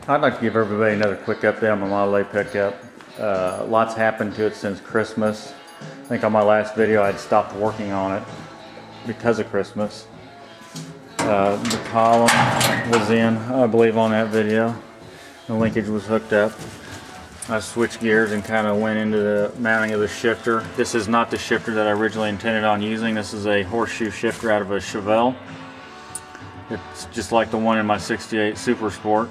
I'd like to give everybody another quick update on my Model A pickup. Lots happened to it since Christmas. I think on my last video I'd stopped working on it because of Christmas. The column was in, I believe, on that video. The linkage was hooked up. I switched gears and kind of went into the mounting of the shifter. This is not the shifter that I originally intended on using. This is a horseshoe shifter out of a Chevelle. It's just like the one in my 68 Super Sport.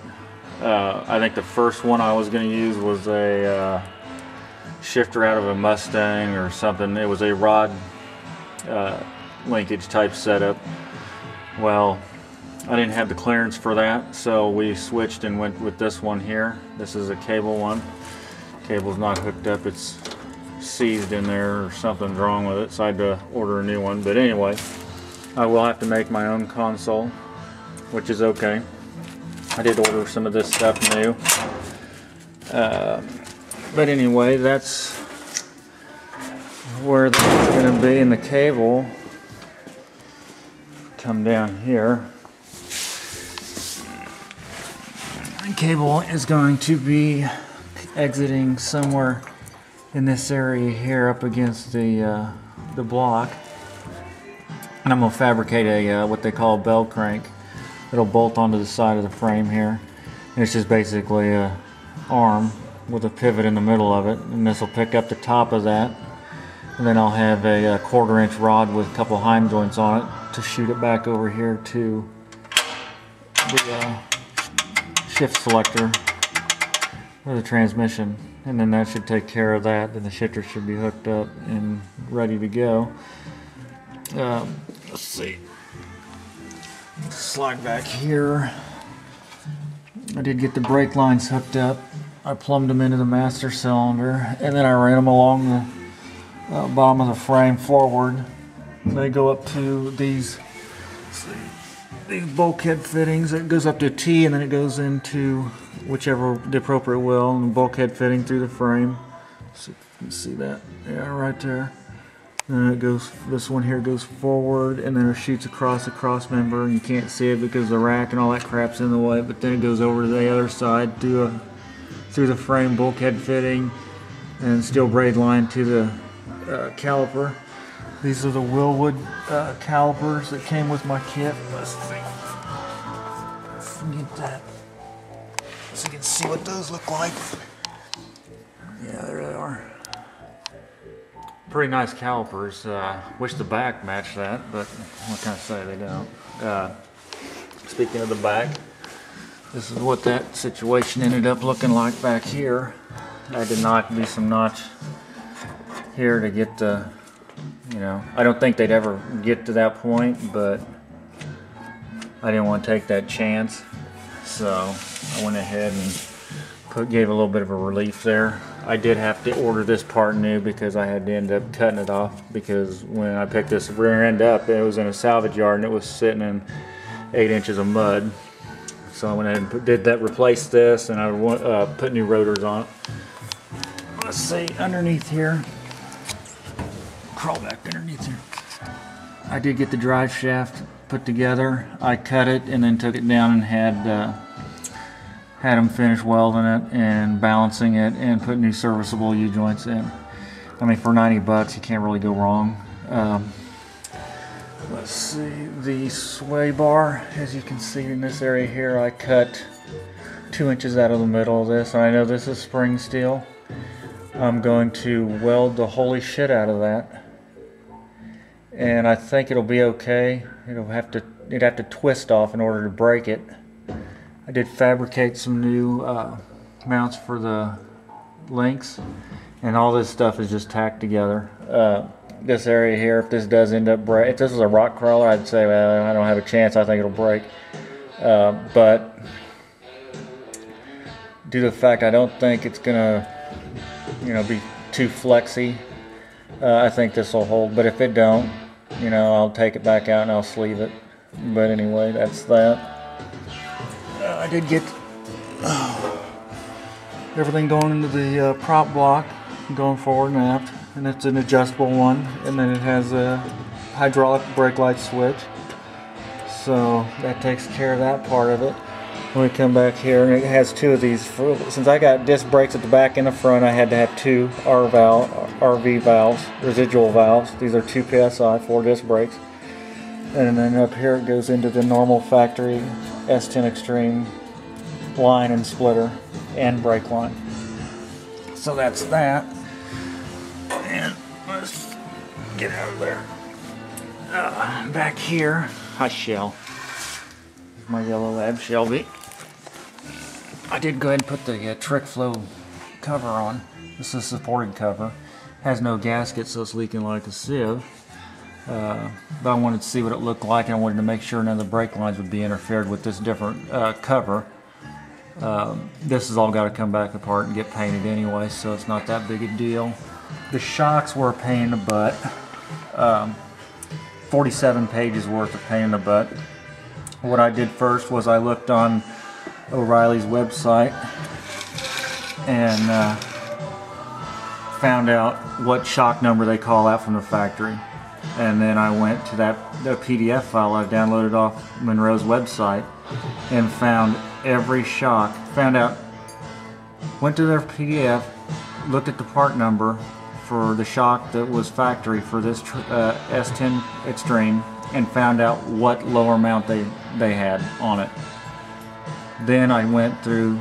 I think the first one I was going to use was a shifter out of a Mustang or something. It was a rod linkage type setup. Well, I didn't have the clearance for that, so we switched and went with this one here. This is a cable one. Cable's not hooked up, it's seized in there or something's wrong with it, so I had to order a new one. But anyway, I will have to make my own console, which is okay. I did order some of this stuff new. But anyway, that's where that's going to be. In the cable, come down here. The cable is going to be exiting somewhere in this area here up against the block. And I'm going to fabricate a what they call a bell crank. It'll bolt onto the side of the frame here, and it's just basically a arm with a pivot in the middle of it, and this will pick up the top of that, and then I'll have a 1/4 inch rod with a couple heim joints on it to shoot it back over here to the shift selector for the transmission, and then that should take care of that. Then the shifter should be hooked up and ready to go. Let's see. Slide back here. I did get the brake lines hooked up. I plumbed them into the master cylinder, and then I ran them along the bottom of the frame forward. They go up to these bulkhead fittings. It goes up to a T, and then it goes into whichever the appropriate wheel, and bulkhead fitting through the frame. So you can see that, yeah, right there. And it goes, this one here goes forward, and then it shoots across the cross member, and you can't see it because the rack and all that crap's in the way, but then it goes over to the other side through the frame bulkhead fitting and steel braid line to the caliper. These are the Wilwood calipers that came with my kit. Let's see. Get that so you can see what those look like. Yeah, there they are. Pretty nice calipers. Wish the back matched that, but what can I say, they don't. Speaking of the back, this is what that situation ended up looking like back here. I had to knock some notch here to get the, you know, I don't think they'd ever get to that point, but I didn't want to take that chance, so I went ahead and gave a little bit of a relief there. I did have to order this part new because I had to end up cutting it off, because when I picked this rear end up, it was in a salvage yard and it was sitting in 8 inches of mud. So I went ahead and did that, replaced this, and I put new rotors on it. Let's see, underneath here, crawl back underneath here. I did get the drive shaft put together. I cut it and then took it down and had them finish welding it and balancing it and put new serviceable U-joints in. I mean, for 90 bucks, you can't really go wrong. Let's see, the sway bar, as you can see in this area here, I cut 2 inches out of the middle of this. And I know this is spring steel. I'm going to weld the holy shit out of that, and I think it'll be okay. It'd have to twist off in order to break it. I did fabricate some new mounts for the links, and all this stuff is just tacked together. This area here, if this does end up break, if this is a rock crawler, I'd say, well, I don't have a chance. I think it'll break. But due to the fact I don't think it's gonna, you know, be too flexy, I think this will hold. But if it don't, you know, I'll take it back out and I'll sleeve it. But anyway, that's that. I did get everything going into the prop block, going forward and aft, and it's an adjustable one, and then it has a hydraulic brake light switch, so that takes care of that part of it. We come back here, and it has two of these. Since I got disc brakes at the back and the front, I had to have two RV valves, residual valves. These are 2 psi, 4 disc brakes. And then up here it goes into the normal factory S10 Extreme line and splitter and brake line. So that's that. And let's get out of there. Back here, hi Shell. Here's my yellow lab Shelby. I did go ahead and put the Trick Flow cover on. This is a supported cover. Has no gasket, so it's leaking like a sieve. But I wanted to see what it looked like, and I wanted to make sure none of the brake lines would be interfered with this different cover. This has all got to come back apart and get painted anyway, so it's not that big a deal. The shocks were a pain in the butt. 47 pages worth of pain in the butt. What I did first was I looked on O'Reilly's website and found out what shock number they call out from the factory. And then I went to the PDF file I downloaded off Monroe's website and found every shock. Went to their PDF, looked at the part number for the shock that was factory for this S10 Extreme, and found out what lower mount they had on it. Then I went through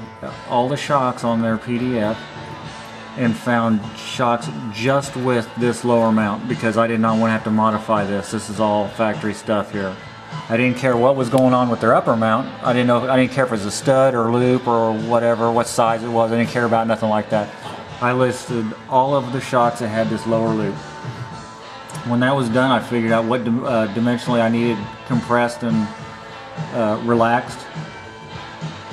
all the shocks on their PDF and found shocks just with this lower mount, because I did not want to have to modify this. This is all factory stuff here. I didn't care what was going on with their upper mount. I didn't care if it was a stud or loop or whatever, what size it was. I didn't care about nothing like that. I listed all of the shocks that had this lower loop. When that was done, I figured out what dimensionally I needed compressed and relaxed,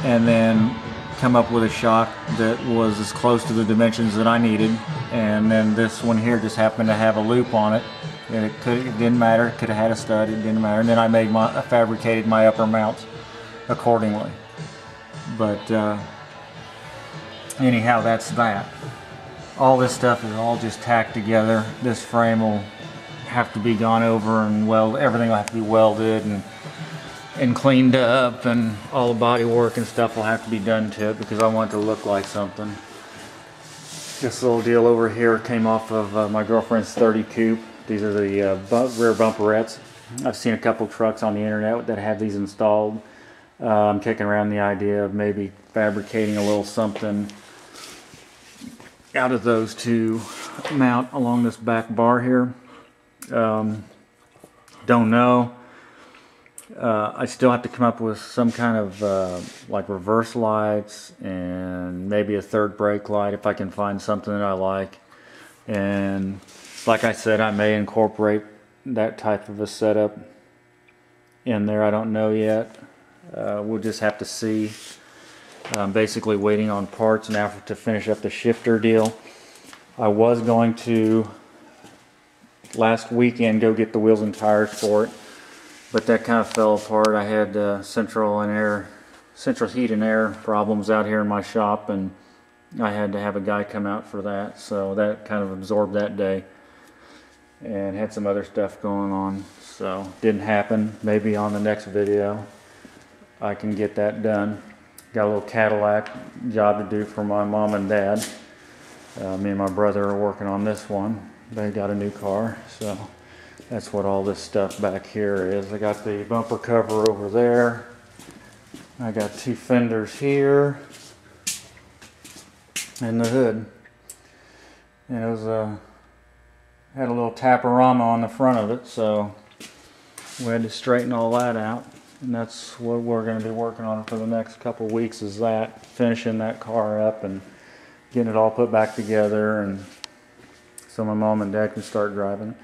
and then come up with a shock that was as close to the dimensions that I needed. And then this one here just happened to have a loop on it, and it didn't matter. It could have had a stud, it didn't matter. And then I fabricated my upper mounts accordingly. But anyhow, that's that. All this stuff is all just tacked together. This frame will have to be gone over and everything will have to be welded and cleaned up, and all the body work and stuff will have to be done to it because I want it to look like something. This little deal over here came off of my girlfriend's 30 coupe. These are the rear bumperettes. I've seen a couple trucks on the internet that have these installed. I'm kicking around the idea of maybe fabricating a little something out of those to mount along this back bar here. Don't know. I still have to come up with some kind of like reverse lights and maybe a third brake light if I can find something that I like. And like I said, I may incorporate that type of a setup in there. I don't know yet. We'll just have to see. I'm basically waiting on parts now to finish up the shifter deal. I was going to last weekend go get the wheels and tires for it, but that kind of fell apart. I had central heat and air problems out here in my shop, and I had to have a guy come out for that, so that kind of absorbed that day, and had some other stuff going on, so didn't happen. Maybe on the next video I can get that done. Got a little Cadillac job to do for my mom and dad. Me and my brother are working on this one. They got a new car, so that's what all this stuff back here is. I got the bumper cover over there. I got 2 fenders here and the hood. And it was had a little taporama on the front of it, so we had to straighten all that out. And that's what we're going to be working on for the next couple weeks, is that, finishing that car up and getting it all put back together, and so my mom and dad can start driving it.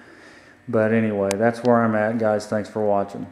But anyway, that's where I'm at, guys. Thanks for watching.